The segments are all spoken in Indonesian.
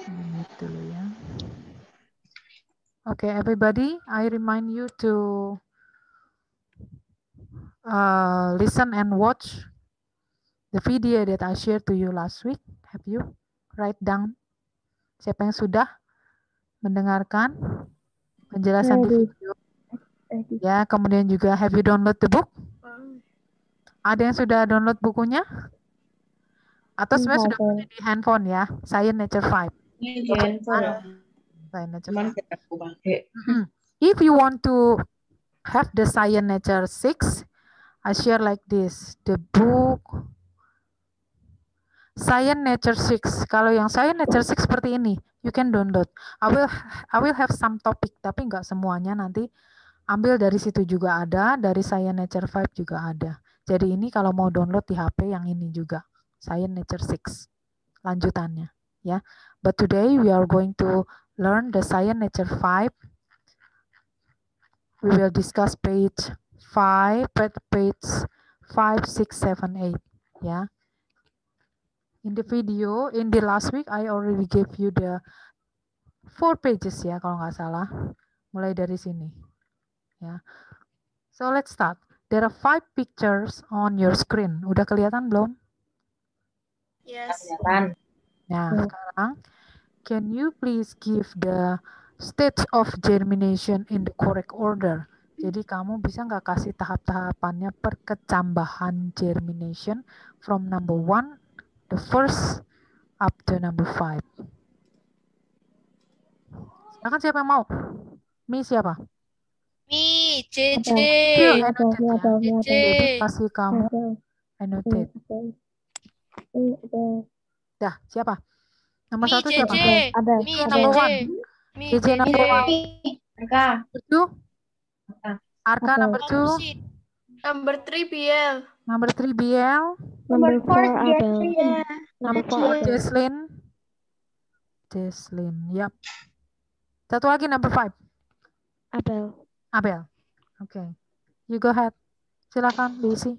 Mute dulu ya. Okay, everybody, I remind you to listen and watch the video that I shared to you last week. Have you write down? Siapa yang sudah mendengarkan penjelasan di video? Ya, kemudian juga have you download the book? Ada yang sudah download bukunya? Atau sebenarnya sudah punya di handphone ya? Science Nature 5. Ini di handphone. Science Nature Cuman 5. aku pakai. If you want to have the Science Nature 6, I share like this. The book Science Nature 6. Kalau yang Science Nature 6 seperti ini, you can download. I will have some topic, tapi nggak semuanya nanti. Ambil dari situ juga ada, dari Science Nature 5 juga ada. Jadi ini kalau mau download di HP yang ini juga, Science Nature 6. Lanjutannya, ya. But today we are going to learn the Science Nature 5. We will discuss page 5, page 5, 6, 7, 8, ya. In the video, in the last week, I already gave you the 4 pages ya, kalau nggak salah. Mulai dari sini, ya. So let's start. There are 5 pictures on your screen. Udah kelihatan belum? Yes. Kelihatan. Nah, sekarang, can you please give the stage of germination in the correct order? Jadi kamu bisa nggak kasih tahap-tahapannya perkecambahan germination from number 1, the first, up to number 5. Silakan siapa yang mau? Mi siapa? Mi, JJ. Yuk, annotate ya. JJ. Jadi kasih kamu annotate. Dah, siapa? Nomor Mi, 1 siapa? JJ. Mi, JJ number JJ. 1. Mi, JJ number 1. Arka. Number 2. Arka number 2. Number 3, BL. Number 3 BL. Number 4, Abel. Number 4 Jesslyn. Jesslyn, yap. Satu lagi number 5. Abel. Abel. Oke. You go ahead. Silakan diisi.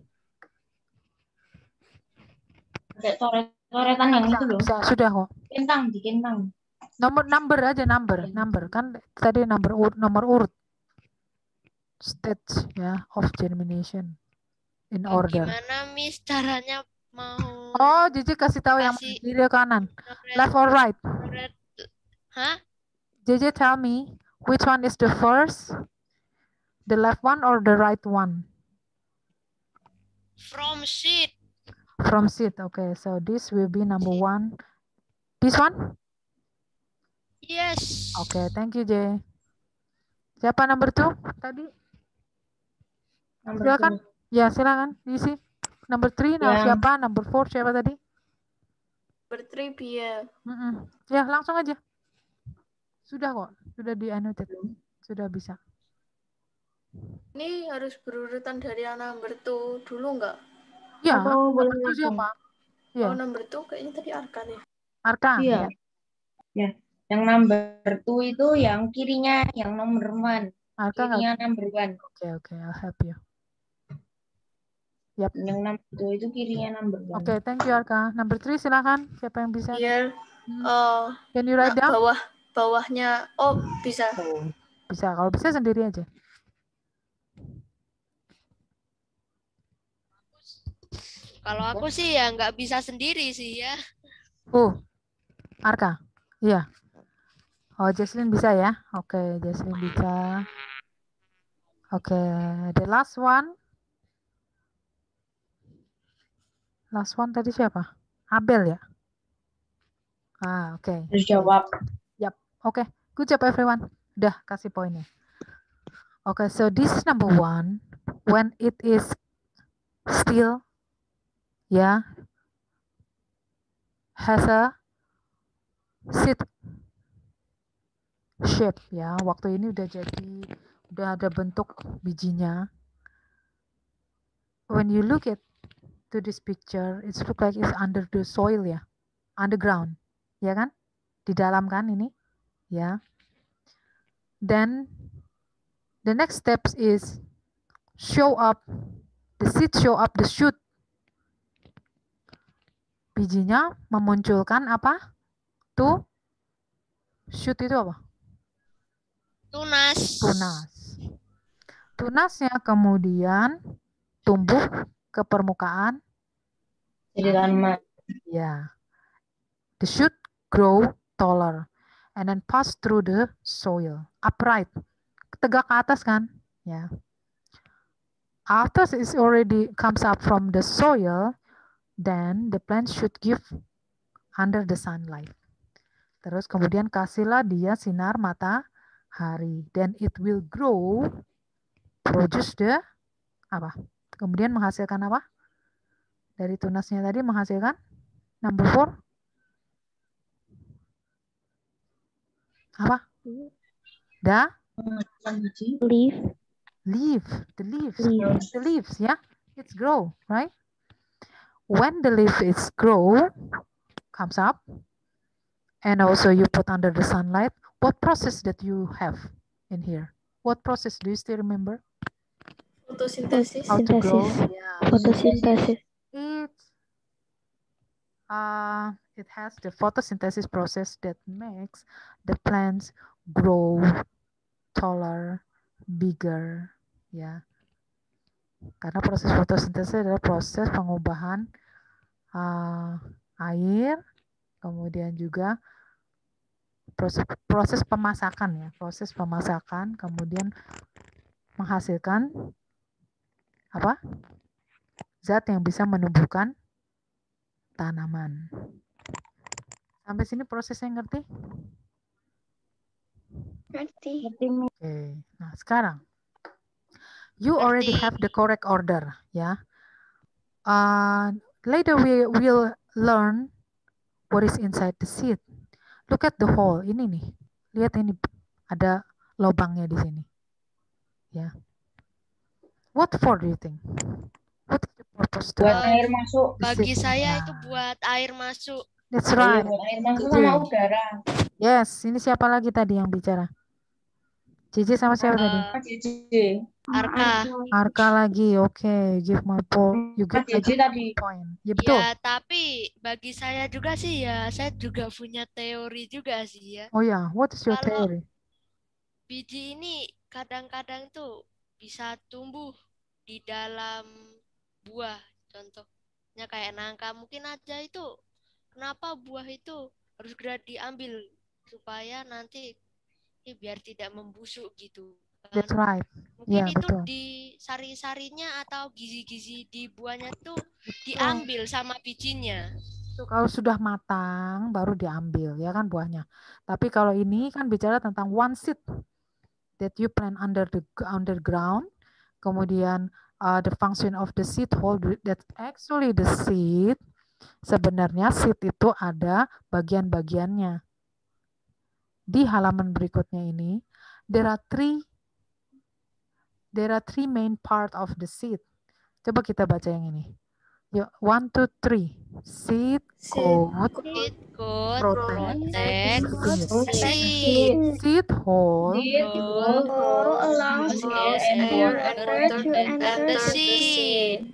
Pakai coret-coretan yang itu loh. Bisa, sudah kok. Kentang, di kentang. Number aja number kan tadi nomor urut. Stage ya of germination in order. Gimana Miss caranya mau Oh, Cici kasih tahu yang kasih kiri atau kanan. Left or right? Hah? JJ tell me which one is the first? The left one or the right one? From seed. From seed. Okay, so this will be number 1. This one? Yes. Okay, thank you, J. Siapa number 2 tadi? Silakan. Ya, silakan diisi. Number 3, nah, siapa? Number 4 siapa tadi? Number 3, BL. Ya, langsung aja. Sudah kok, sudah di annotate. Sudah bisa. Ini harus berurutan dari yang number 2 dulu nggak? Ya, Atau boleh itu siapa? Ya. Oh, number 2 kayaknya tadi Arka ya. Arka. Iya. Ya. Yang number 2 itu yang kirinya yang nomor 1. Arka kirinya number 1. Oke, I'll help you. Yap. Yang number 2 itu kirinya number 1. Oke, thank you Arka. Number 3 silakan. Siapa yang bisa? Iya. Can you write down? Bawahnya. Oh, bisa. Bisa, kalau bisa sendiri aja. Kalau aku sih ya nggak bisa sendiri sih ya. Arka. Iya. Oh, Jesslyn bisa ya? Oke, Jesslyn bisa. Oke, the last one. Last one tadi siapa? Abel ya? Oke. Terus jawab. Yap. Oke, good job everyone. Udah kasih poinnya. Oke, so this is number 1. When it is still, has a seed shape ya. Waktu ini udah ada bentuk bijinya. When you look at to this picture, it look like it's under the soil ya, underground, ya kan? Di dalam kan ini, ya. Then the next steps is the seed show up the shoot. Bijinya memunculkan apa? Tuh Shoot itu apa? Tunas. Tunas. Tunasnya kemudian tumbuh ke permukaan. Jadi tanaman. Ya. The shoot grow taller and then pass through the soil. Upright. Tegak ke atas kan? Ya. After it already comes up from the soil, then the plant should give under the sunlight. Terus kemudian kasihlah dia sinar matahari. Then it will grow, produce the apa? Kemudian menghasilkan apa? Dari tunasnya tadi menghasilkan number 4. Apa? Leaf. Leaf. The leaves. Leaf. The leaves, yeah. It's grow, right? When the leaf is grow, comes up, and also you put under the sunlight, what process that you have in here? What process do you still remember? Photosynthesis. How to grow? Synthesis. Yeah. Photosynthesis. It has the photosynthesis process that makes the plants grow taller, bigger, ya. Karena proses fotosintesis adalah proses pengubahan air, kemudian juga proses pemasakan ya, proses pemasakan, kemudian menghasilkan apa? Zat yang bisa menumbuhkan tanaman. Sampai sini prosesnya ngerti? Ngerti. Oke. Nah, sekarang you already have the correct order, ya. Later we will learn what is inside the seed. Look at the hole. Ini nih. Lihat ini ada lubangnya di sini. Ya. What for do you think? What is the purpose to Buat air masuk. Bagi seed? saya Nah, itu buat air masuk. That's right. Buat air masuk sama udara. Yes, ini siapa lagi tadi yang bicara? Cici sama siapa tadi? Kak JJ. Arka. Arka lagi. Oke, give my point. You Kak give JJ tadi. point. Ya betul. Ya, tapi bagi saya juga sih ya, saya juga punya teori juga sih ya. Oh ya, what is your Kalau theory? biji ini kadang-kadang tuh bisa tumbuh di dalam buah. Contohnya kayak nangka, mungkin aja itu. Kenapa buah itu harus segera diambil supaya nanti biar tidak membusuk gitu kan. That's right. Mungkin Ya, itu betul. di sari-sarinya atau gizi-gizi di buahnya tuh diambil sama bijinya. Itu kalau sudah matang baru diambil ya kan buahnya. Tapi kalau ini kan bicara tentang one seed that you plant under the underground. Kemudian the function of the seed hole, that actually the seed, sebenarnya seed itu ada bagian-bagiannya. Di halaman berikutnya ini, there are three main part of the seed. Coba kita baca yang ini. Yuk, 1, 2, 3. Seed coat, Seed coat, protect, protect, seed. Seed hole, Allows air and water to enter the seed.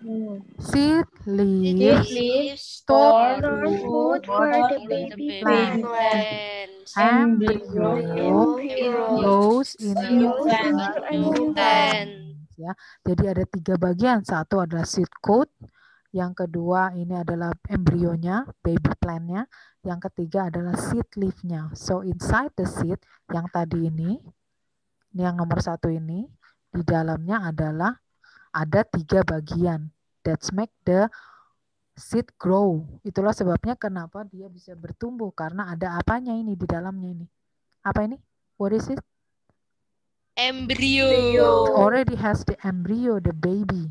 seed seed leaves, leaves, store Store food for the baby plant. plants. Embryo grows into New plant. ya. Jadi ada 3 bagian. Satu adalah seed coat, yang kedua ini adalah embrionya, baby plantnya, yang ketiga adalah seed leaf-nya. So inside the seed yang tadi ini yang nomor 1 ini, di dalamnya adalah ada 3 bagian. That's make the seed grow. Itulah sebabnya kenapa dia bisa bertumbuh, karena ada apanya ini di dalamnya ini. Apa ini? What is it? Embryo. Already has the embryo, the baby.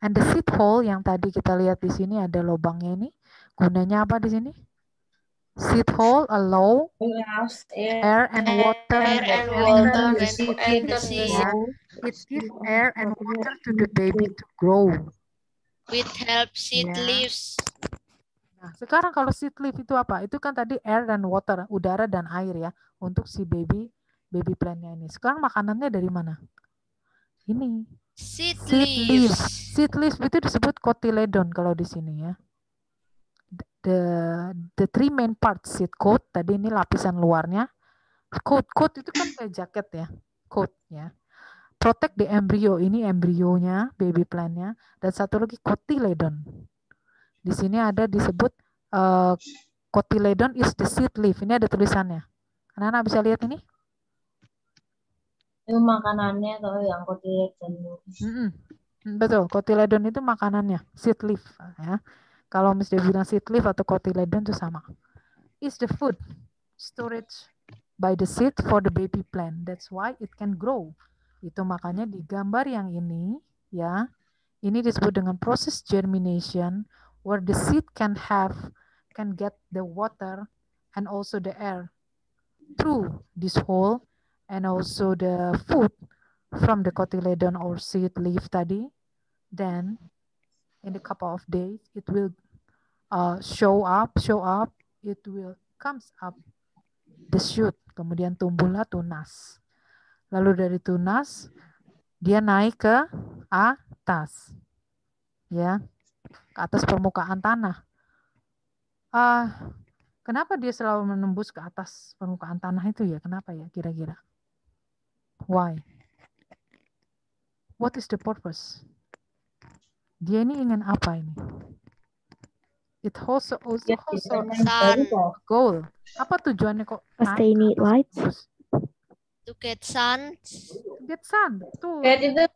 And the seed hole yang tadi kita lihat di sini ada lubangnya ini. Gunanya apa di sini? Seed hole allow air and water to enter the seed. Yeah. It gives air and water to the baby to grow. With help seed Ya. leaves. Nah, sekarang kalau seed leaf itu apa? Itu kan tadi air dan water, udara dan air ya, untuk si baby plantnya ini. Sekarang makanannya dari mana? Ini. Seed Seed leaf. leaves. Seed leaf itu disebut cotyledon kalau di sini ya. The 3 main parts, seed coat, tadi ini lapisan luarnya, Coat itu kan kayak jaket ya. Coat ya. Protect the embryo, ini embrionya, baby plant-nya. Dan satu lagi cotyledon. Di sini ada disebut cotyledon is the seed leaf. Ini ada tulisannya. Anak-anak bisa lihat ini? Itu makanannya atau yang cotyledon. Betul, cotyledon itu makanannya, seed leaf ya. Kalau misalnya bilang seed leaf atau cotyledon itu sama. Is the food storage by the seed for the baby plant. That's why it can grow. Itu makanya di gambar yang ini ya, ini disebut dengan proses germination where the seed can get the water and also the air through this hole and also the food from the cotyledon or seed leaf tadi. Then in a couple of days it will show up, it will comes up the shoot, kemudian tumbuhlah tunas. Lalu dari tunas dia naik ke atas, ya, ke atas permukaan tanah. Kenapa dia selalu menembus ke atas permukaan tanah itu ya? Kenapa ya kira-kira? Why? What is the purpose? Dia ini ingin apa ini? It also goal. Apa tujuannya kok? Because they need lights. To get sun. Get sun, betul. Get itu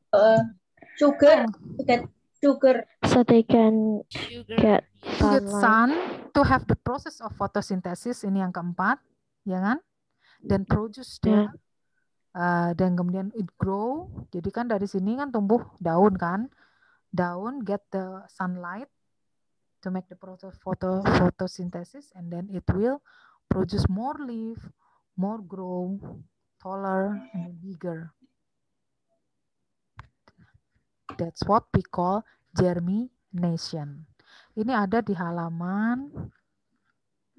sugar, get sugar. So they can get To get sunlight. sun, to have the process of photosynthesis, ini yang keempat, ya kan? Dan produce the, dan kemudian it grow. Jadi kan dari sini kan tumbuh daun kan? Daun get the sunlight to make the process photosynthesis, and then it will produce more leaf, more grow, taller and bigger. That's what we call germination. Ini ada di halaman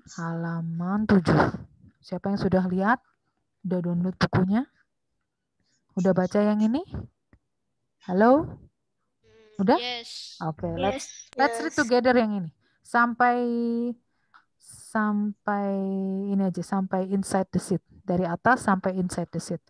7. Siapa yang sudah lihat? Udah download bukunya? Udah baca yang ini? Halo? Udah? Yes. Oke, let's read together yang ini. Sampai ini aja, sampai inside the seed. Dari atas sampai inside the seed.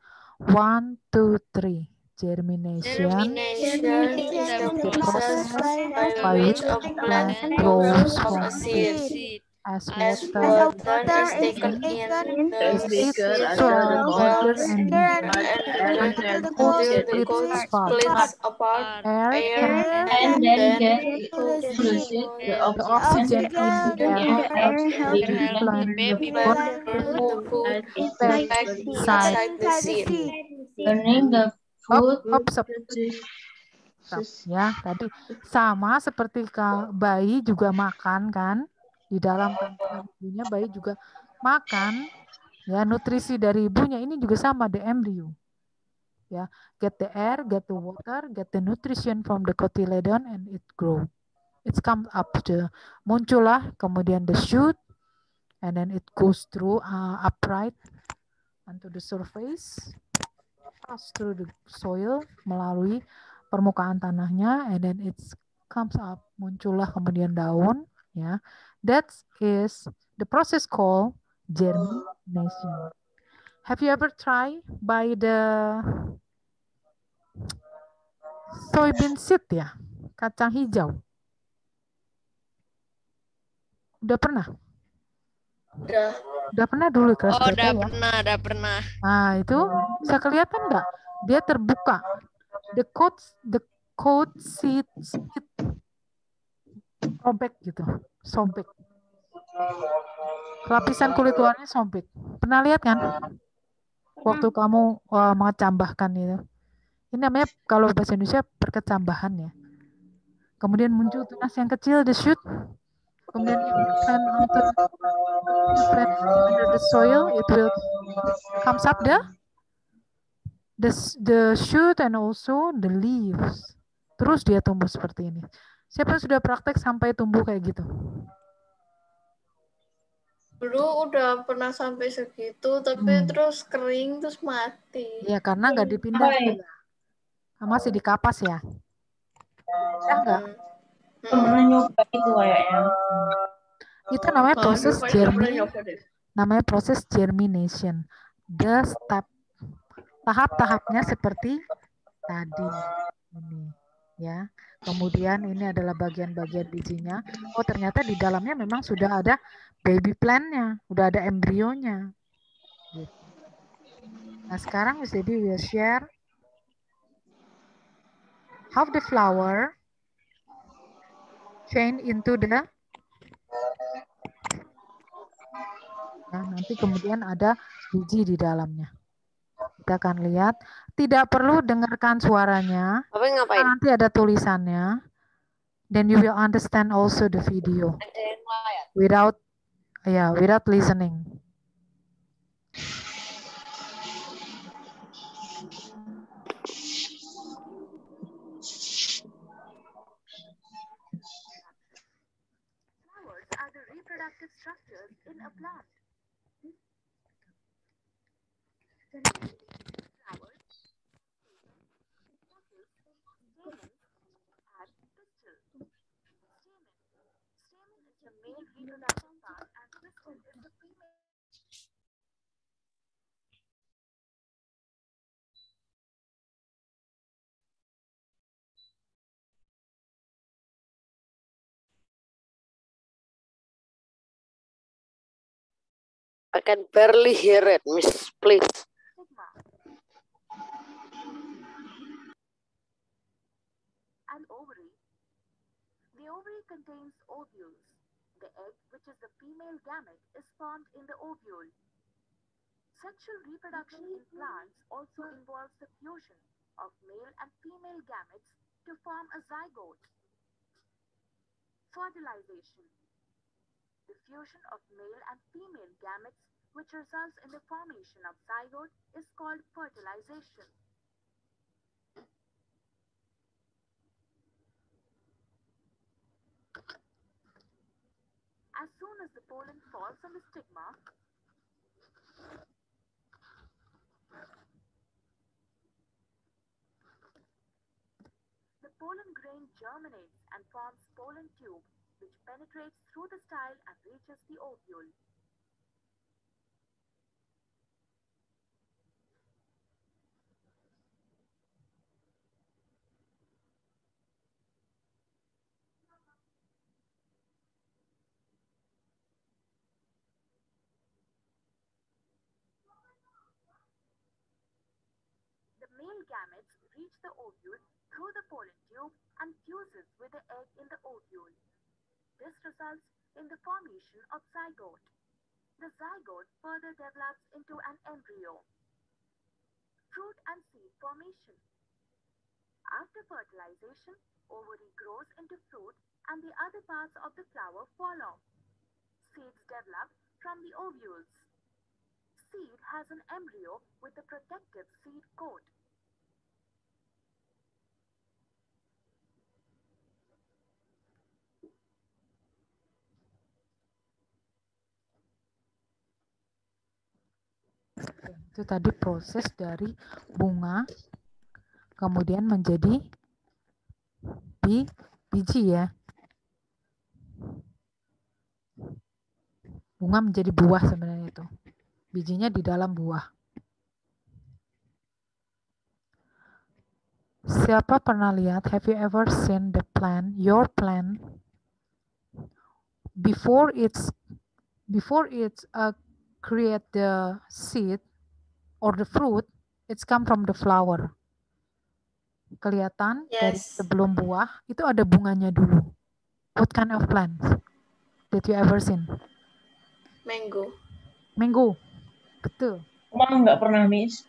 1, 2, 3. Germination Germination Germination is the is the process process by which a plant grows from a seed. as As water water is taken in, the seed grows and the coat splits apart. air And then get the oxygen in the air helps the plant baby burn plant burn the food back back inside inside the seed. burning the food. Ya, tadi sama seperti bayi juga makan kan, di dalam kandungan ibunya bayi juga makan, ya, nutrisi dari ibunya ini juga sama, the embryo, ya, get the air, get the water, get the nutrition from the cotyledon and it grow, it comes up, muncullah kemudian the shoot, and then it goes through upright onto the surface, pass through the soil, melalui permukaan tanahnya, and then it comes up, muncullah kemudian daun, ya. That is the process called germination. Have you ever tried by the soybean seed ya, kacang hijau? Udah pernah? Udah pernah dulu kelas berapa ya? Udah pernah. Nah, itu bisa kelihatan nggak? Dia terbuka. The coat seed sobek gitu. Sobek. Lapisan kulit luarnya sobek. Pernah lihat kan? Waktu kamu mengecambahkan itu. Ini namanya kalau bahasa Indonesia perkecambahan ya. Kemudian muncul tunas yang kecil, the shoot. Kemudian if you plant under the soil, it will comes up the shoot and also the leaves. Terus dia tumbuh seperti ini. Siapa yang sudah praktek sampai tumbuh kayak gitu? Dulu udah pernah sampai segitu, tapi terus kering, terus mati. Iya, karena nggak dipindah. Masih di kapas ya? Ya enggak? Pernah nyoba itu kayaknya. Itu namanya proses germination. the step. Tahap-tahapnya seperti tadi ini ya. Kemudian ini adalah bagian-bagian bijinya. Oh, ternyata di dalamnya memang sudah ada baby plant-nya, udah ada embrionya. Gitu. Nah, sekarang Miss Debbie will share how the flower change into the nanti kemudian ada biji di dalamnya. Kita akan lihat. Tidak perlu dengarkan suaranya. Nanti ada tulisannya. Then you will understand also the video without listening. Flowers are the reproductive structures in a plant. Flowers, stamens, and pistils. Stamen is the male reproductive part and pistil is the female. I can barely hear it, Miss. Please. Stigma. An ovary. The ovary contains ovules. The egg, which is the female gamete, is formed in the ovule. Sexual reproduction in plants also involves the fusion of male and female gametes to form a zygote. Fertilization. The fusion of male and female gametes, which results in the formation of zygote, is called fertilization. As soon as the pollen falls on the stigma, the pollen grain germinates and forms pollen tube, which penetrates through the style and reaches the ovule. The male gametes reach the ovule through the pollen tube and fuses with the egg in the ovule. This results in the formation of zygote. The zygote further develops into an embryo. Fruit and seed formation. After fertilization, ovary grows into fruit and the other parts of the flower fall off. Seeds develop from the ovules. Seed has an embryo with a protective seed coat. Itu tadi proses dari bunga kemudian menjadi biji ya. Bunga menjadi buah sebenarnya itu. Bijinya di dalam buah. Siapa pernah lihat, have you ever seen the plant, your plant, before it's create the seed or the fruit, it's come from the flower. Kelihatan dari sebelum buah itu ada bunganya dulu. What kind of plants that you ever seen? Mango. Mango, betul. Malah nggak pernah, Miss.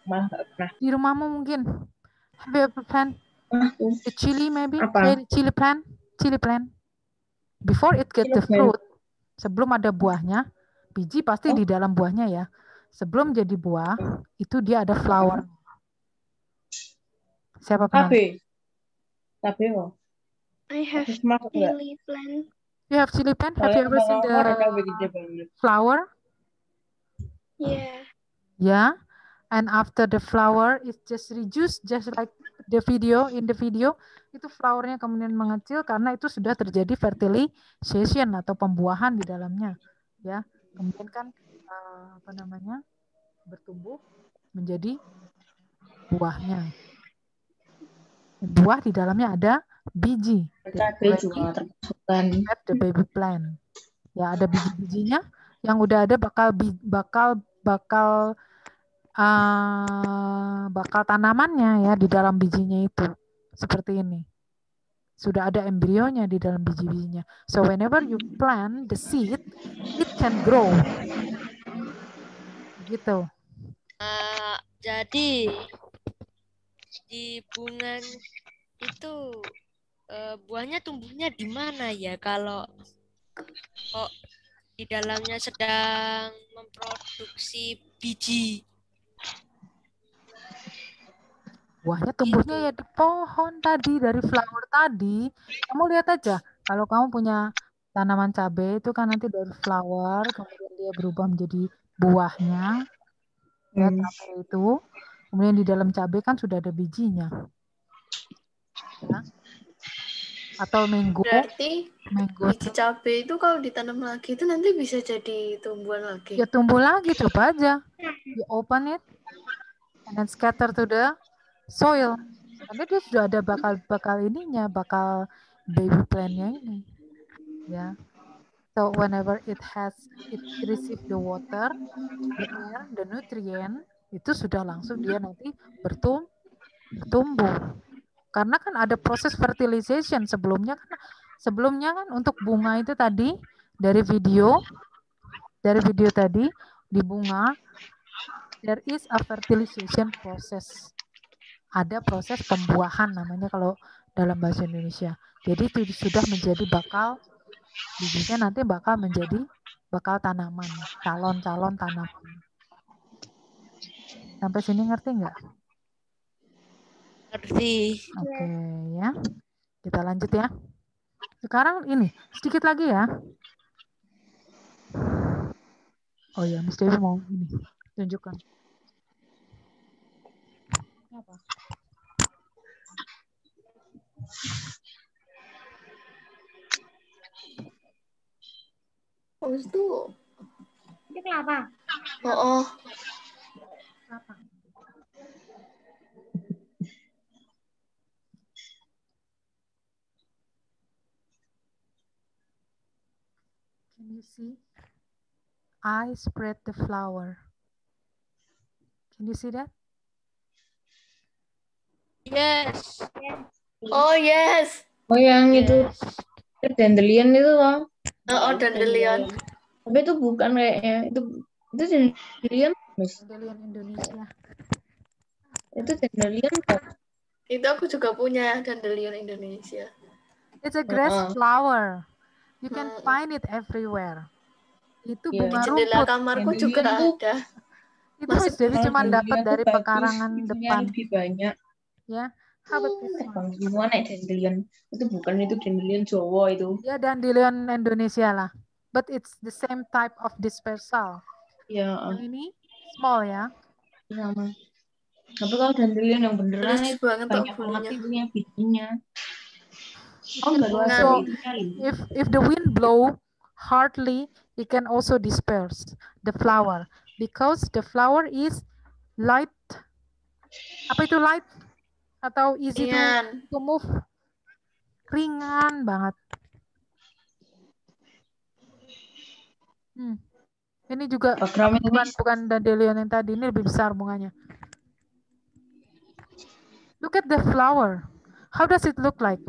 Malah nggak pernah. Di rumahmu mungkin. Have you ever plant the chili maybe? Apa? Chili plant. Before it get the fruit, sebelum ada buahnya, biji pasti di dalam buahnya ya. Sebelum jadi buah, itu dia ada flower. Siapa pernah? Tabe kok. I have chili plant. You have chili plant? Have you ever seen the flower? Yeah. Yeah. And after the flower is just reduced, just like the video, in the video, itu flowernya kemudian mengecil karena itu sudah terjadi fertilization atau pembuahan di dalamnya. Ya, kemudian kan bertumbuh menjadi buahnya. Buah di dalamnya ada biji. Cabai juga termasuk kan. At the baby plant. Ya, ada biji-bijinya yang udah ada bakal tanamannya ya di dalam bijinya itu. Seperti ini. Sudah ada embrionya di dalam biji-bijinya. So whenever you plant the seed, it can grow. Gitu. Jadi di bunga itu buahnya tumbuhnya di mana ya kalau di dalamnya sedang memproduksi biji? Buahnya tumbuhnya ya di pohon tadi, dari flower tadi. Kamu lihat aja, kalau kamu punya tanaman cabai itu kan nanti dari flower, kemudian dia berubah menjadi buahnya. Ya, cabai itu. Kemudian di dalam cabai kan sudah ada bijinya. Ya. Atau mango. Berarti biji cabai itu kalau ditanam lagi itu nanti bisa jadi tumbuhan lagi. Ya tumbuh lagi, coba aja. You open it and then scatter to the soil. Karena dia sudah ada bakal baby plant-nya ini. Ya. So whenever it receive the water, the air, the nutrient, itu sudah langsung dia nanti bertumbuh. Karena kan ada proses fertilization sebelumnya kan untuk bunga itu tadi dari video tadi di bunga there is a fertilization process. Ada proses pembuahan namanya kalau dalam bahasa Indonesia. Jadi itu sudah menjadi bijinya nanti bakal tanaman, calon tanaman. Sampai sini ngerti nggak? Ngerti. Oke, ya. Kita lanjut ya. Sekarang ini, sedikit lagi ya. Oh ya, Miss Dewi mau ini, tunjukkan. Apa? Oh, itu. Ini kelapa. Oh. Apa? Can you see? I spread the flower. Can you see that? Yes. Oh, yes. Oh, yang itu dandelion itu loh. Oh, dandelion. Tapi itu bukan kayaknya. Itu dandelion, Miss. Dandelion Indonesia. Itu dandelion kok. Itu aku juga punya dandelion Indonesia. It's a grass flower. You can find it everywhere. Itu bunga jendela rumput. Kamarku juga ada. Itu Miss Dewi cuma dapat dari pekarangan depan. Lebih banyak. Ya, how about this one? Semua naik dandelion. Itu bukan itu dandelion Jawa itu. Ya, dandelion Indonesia lah. But it's the same type of dispersal. Ya. Yang ini small ya. Sama. Tapi kalau dandelion yang beneran itu banget banyak itunya bijinya. Oh, so if the wind blow hardly, it can also disperse the flower because the flower is light. Apa itu light? Atau easy to move? Ringan banget. Ini juga bukan dandelion yang tadi, ini lebih besar bunganya. Look at the flower. How does it look like?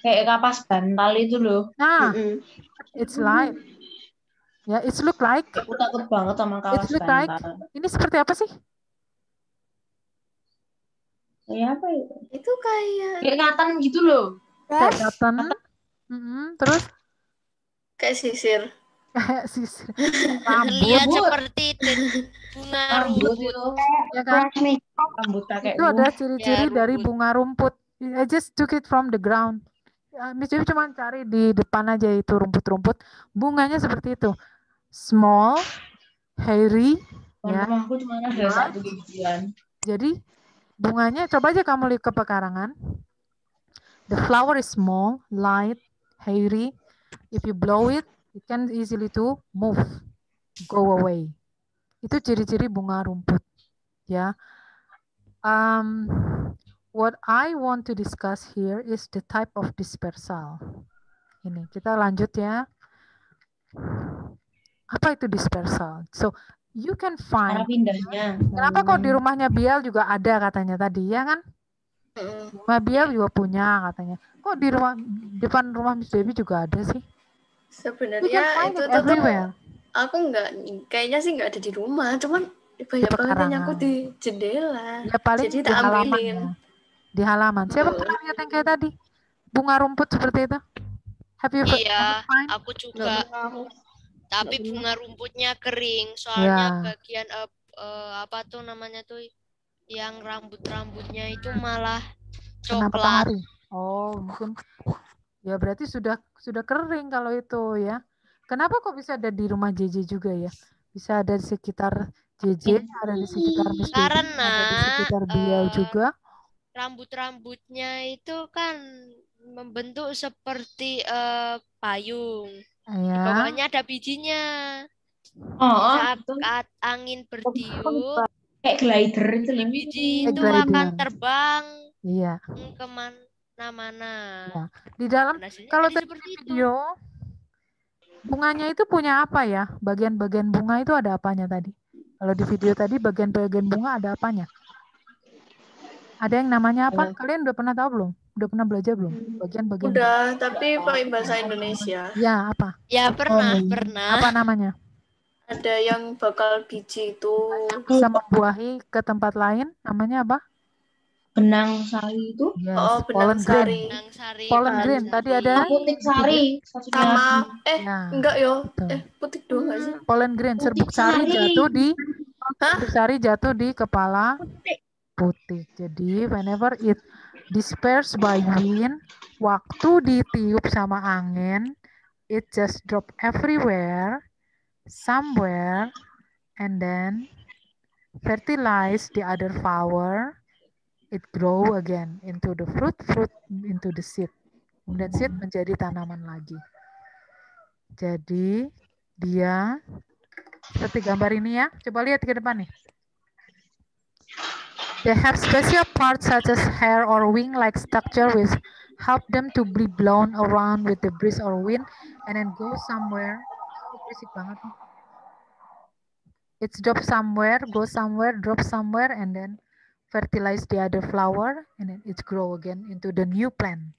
Kayak kapas bantal itu loh. Nah, it's light. Ya, it's look like. Aku takut banget sama kapas bantal. Like. Ini seperti apa sih? Kayak apa ya? Itu kayak katan gitu loh. Kayak katan. Terus? Kayak sisir. Kayak sisir. Lihat seperti bunga rumput itu. Ya kan? Rambut kakek. Itu ada ciri-ciri dari bunga rumput. I just took it from the ground. Miss Dewi cuma cari di depan aja itu rumput-rumput. Bunganya seperti itu. Small, hairy. Ya. Aku cuma ada satu bijian. Jadi bunganya coba aja kamu lihat ke pekarangan. The flower is small, light, hairy. If you blow it, it can easily to move. go away. Itu ciri-ciri bunga rumput, ya. What I want to discuss here is the type of dispersal. Ini kita lanjut ya. Apa itu dispersal? So you can Cara find. pindahnya. Kenapa kok di rumahnya Bial juga ada katanya tadi, ya kan? Rumah Bial juga punya katanya. Kok di depan rumah Miss Debbie juga ada sih? You can Sebenarnya find itu it tuh everywhere. aku kayaknya sih nggak ada di rumah, cuman banyak banget pekarangan. yang nyangkut di jendela. Ya paling Jadi di tak halaman ambilin. ya. Di halaman. Siapa pernah lihat yang kayak tadi? Bunga rumput seperti itu? Have you Iya, ever find? aku juga. Tapi Nggak bunga rumputnya kering, soalnya Ya. bagian apa tuh namanya tuh yang rambut-rambutnya itu malah Kena coklat. matahari. Oh, mungkin ya berarti sudah kering kalau itu ya. Kenapa kok bisa ada di rumah JJ juga ya? Bisa ada di sekitar JJ, ada di sekitar Miss Debbie, Karena ada di sekitar Bial juga. rambut-rambutnya itu kan membentuk seperti payung. Di Ya. bawahnya ada bijinya. Oh, Saat angin bertiup, kayak glider itu loh. biji Kayak itu glider. akan terbang Iya. kemana-mana. Ya. Di dalam Dan hasilnya kalau jadi tadi seperti di itu. video bunganya itu punya apa ya? Bagian-bagian bunga itu ada apanya tadi? Kalau di video tadi bagian-bagian bunga ada apanya? Ada yang namanya apa? Kalian udah pernah tahu belum? Udah pernah belajar belum? Bagian-bagian bunga. Udah, tapi pakai bahasa Indonesia. Ya, apa? Ya pernah. Apa namanya? Ada yang bakal biji itu. Bisa membuahi ke tempat lain, namanya apa? Benang sari itu. Yes, Oh, pollen benang grain. sari. Benang sari. Pollen benang grain. sari. Tadi ada Putik sari. Sama Ya, enggak yo. betul. Putik doang nggak sih? Pollen grain. Serbuk Putik sari sari. jatuh di Hah? serbuk sari jatuh di kepala putih. Jadi whenever it dispersed by wind, waktu ditiup sama angin, it just drop everywhere, somewhere, and then fertilize the other flower. It grow again into the fruit into the seed. Kemudian seed menjadi tanaman lagi. Jadi dia seperti gambar ini ya. Coba lihat ke depan nih. They have special parts such as hair or wing-like structure which help them to be blown around with the breeze or wind and then go somewhere. Oh, berisik banget nih. It's drop somewhere, go somewhere, drop somewhere, and then fertilize the other flower, and then it grow again into the new plant.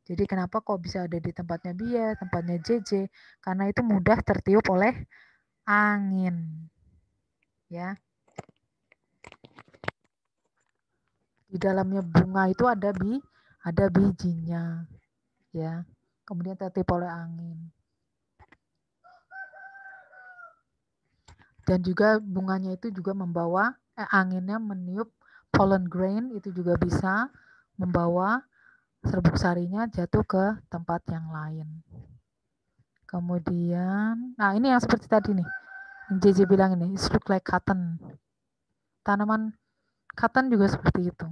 Jadi kenapa kok bisa ada di tempatnya Bia, tempatnya JJ? Karena itu mudah tertiup oleh angin. Ya. Di dalamnya bunga itu ada bijinya, ya. Kemudian tertiup oleh angin. Dan juga bunganya itu juga membawa anginnya meniup pollen grain, itu juga bisa membawa serbuk sarinya jatuh ke tempat yang lain. Kemudian, nah ini yang seperti tadi nih, yang JJ bilang ini, it look like cotton. Tanaman cotton juga seperti itu.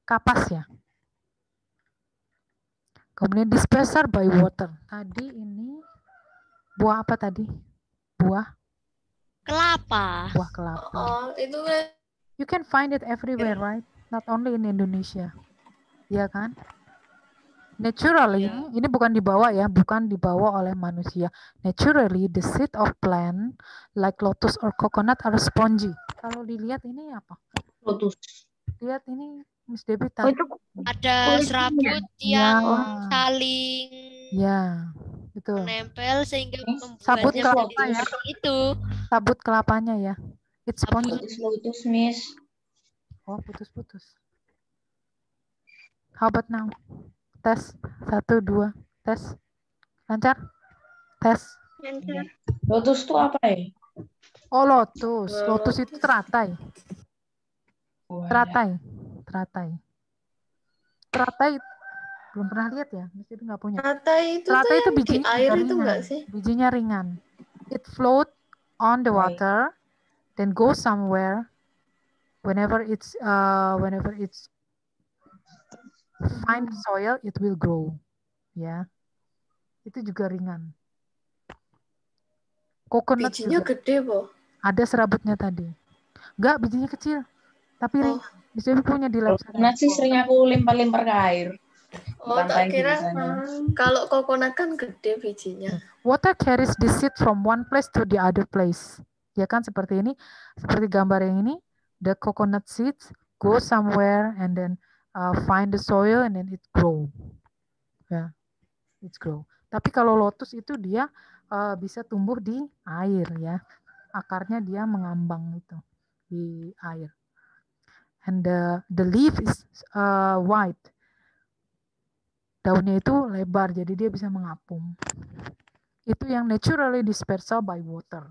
Kapas ya. Kemudian dispersed by water. Tadi ini buah apa tadi? Buah Kelapa. Buah kelapa. Oh, itu You can find it everywhere, right? Not only in Indonesia. Ya kan? Naturally, ini bukan dibawa ya, bukan dibawa oleh manusia. Naturally, the seed of plant like lotus or coconut are spongy. Kalau dilihat ini apa? Lotus. Lihat ini Miss Debbie Oh, itu Ada serabut yang saling ya, betul. menempel sehingga Sabut membuatnya kelapa menjadi ya. seperti itu. Sabut kelapanya ya. It's spongy. lotus, Miss. Oh, putus-putus. How about now? Tes. 1, 2. Tes. Lancar? Tes. Lotus itu apa ya? Oh, lotus. Lotus itu teratai. Oh, Teratai. Teratai. Teratai belum pernah lihat ya? Mesti nggak punya. teratai itu Teratai itu di bijinya air ringan. itu enggak sih? Bijinya ringan. It float on the water, then go somewhere. Whenever it's find soil, it will grow. Ya, itu juga ringan. Coconut Bijinya juga. gede, Po. Ada serabutnya tadi. Enggak, bijinya kecil. Tapi Oh. bisa punya di lab sana. Coconut sih sering aku lempar-lempar ke air. Oh, tak Lantai kira biasanya. kalau coconut kan gede bijinya. Water carries the seed from one place to the other place. Ya kan seperti ini, seperti gambar yang ini, the coconut seeds go somewhere and then find the soil and then it grow. Ya, it grow. Tapi kalau lotus itu dia bisa tumbuh di air ya. Akarnya dia mengambang itu di air. And the leaf is white. Daunnya itu lebar, jadi dia bisa mengapung. Itu yang naturally dispersal by water.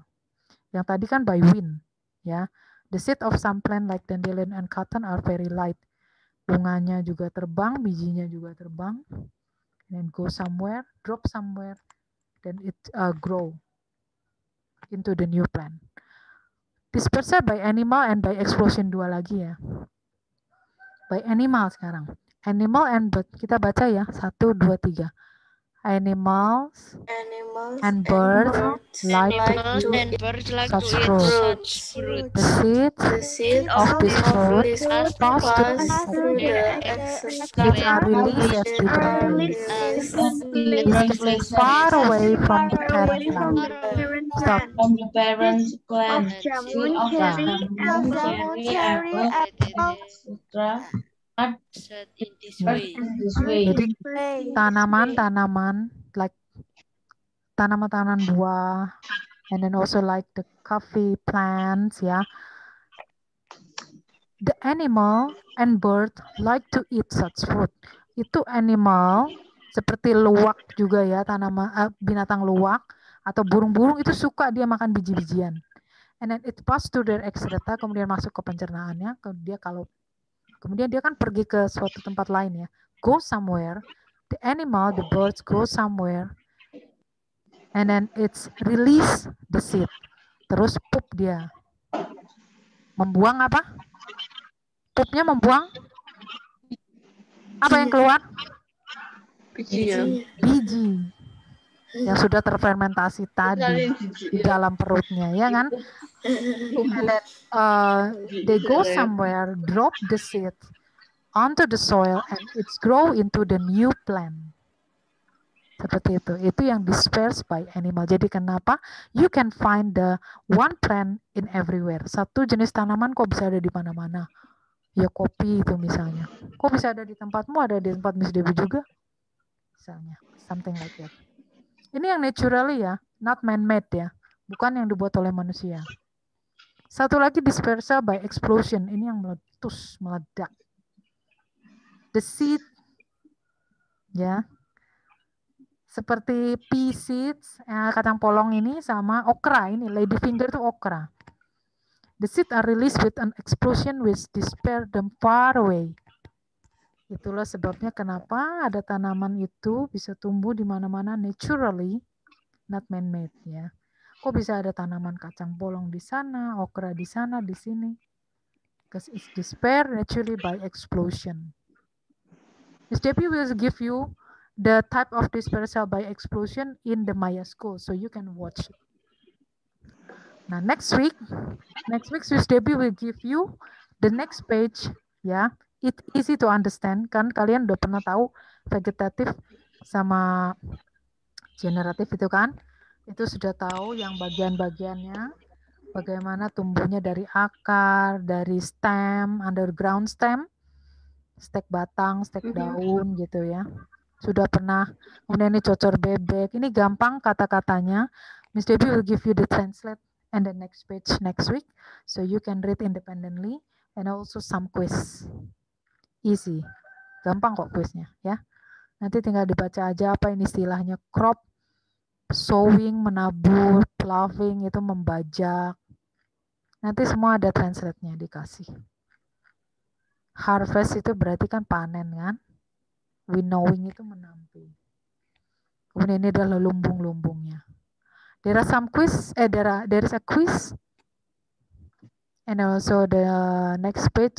Yang tadi kan by wind, ya. The seed of some plant like dandelion and cotton are very light. Bunganya juga terbang, bijinya juga terbang. And go somewhere, drop somewhere, then it grow into the new plant. Dispersal by animal and by explosion, dua lagi ya. By animal sekarang. Animal and bird. Kita baca ya. 1, 2, 3. Animals and birds like to eat such fruit. The seeds of this fruit pass through the which are released at different places. Is far away from the parent plant. Stop. From the parent plant, seed of Jamun, cherry, apple, etc. said in this Bird way. in this way. Jadi tanaman-tanaman like tanaman-tanaman buah, and then also like the coffee plants, ya. The animal and bird like to eat such fruit. Itu animal seperti luwak juga ya, binatang luwak atau burung-burung itu suka dia makan biji-bijian. And then it pass to their excreta, kemudian masuk ke pencernaannya. Kemudian dia kan pergi ke suatu tempat lain ya. Go somewhere. The animal, the birds go somewhere. And then it's release the seed. Terus pup dia. Membuang apa? Pupnya membuang apa yang keluar? Biji. Yang sudah terfermentasi tadi di dalam perutnya, ya kan? And then they go somewhere, drop the seed onto the soil, and it's grow into the new plant. Seperti itu. Itu yang dispersed by animal. Jadi kenapa? You can find the one plant in everywhere. Satu jenis tanaman kok bisa ada di mana-mana. Ya kopi itu misalnya. Kok bisa ada di tempatmu, ada di tempat Miss Debbie juga? Misalnya. Something like that. Ini yang naturally ya. Not man-made ya. Bukan yang dibuat oleh manusia. Satu lagi dispersal by explosion. Ini yang meletus, meledak. The seed, ya. Seperti pea seeds, kacang polong ini sama okra ini, ladyfinger itu okra. The seeds are released with an explosion which disperse them far away. Itulah sebabnya kenapa ada tanaman itu bisa tumbuh di mana-mana naturally, not man-made ya. Kok bisa ada tanaman kacang polong di sana, okra di sana, di sini? Because it's dispersed naturally by explosion. Miss Debbie will give you the type of dispersal by explosion in the Maya school, so you can watch it. Now next week Miss Debbie will give you the next page, ya. It's easy to understand, kan kalian udah pernah tahu vegetatif sama generatif itu kan? Itu sudah tahu yang bagian-bagiannya, bagaimana tumbuhnya dari akar, dari stem, underground stem, stek batang, stek daun gitu ya. Sudah pernah. Kemudian ini cocor bebek. Ini gampang kata-katanya. Miss Debbie will give you the translate and the next page next week. So you can read independently and also some quiz. Easy. Gampang kok quiznya ya. Nanti tinggal dibaca aja apa ini istilahnya crop, sowing, menabur, ploughing itu membajak. Nanti semua ada translate-nya dikasih. Harvest itu berarti kan panen kan. Winnowing itu menampi. Kemudian ini adalah lumbung-lumbungnya. There are some quiz, there is a quiz, and also the next page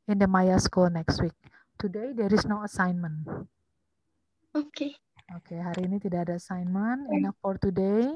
in the Maya school next week. Today there is no assignment. Oke. Oke, hari ini tidak ada assignment. Enough for today.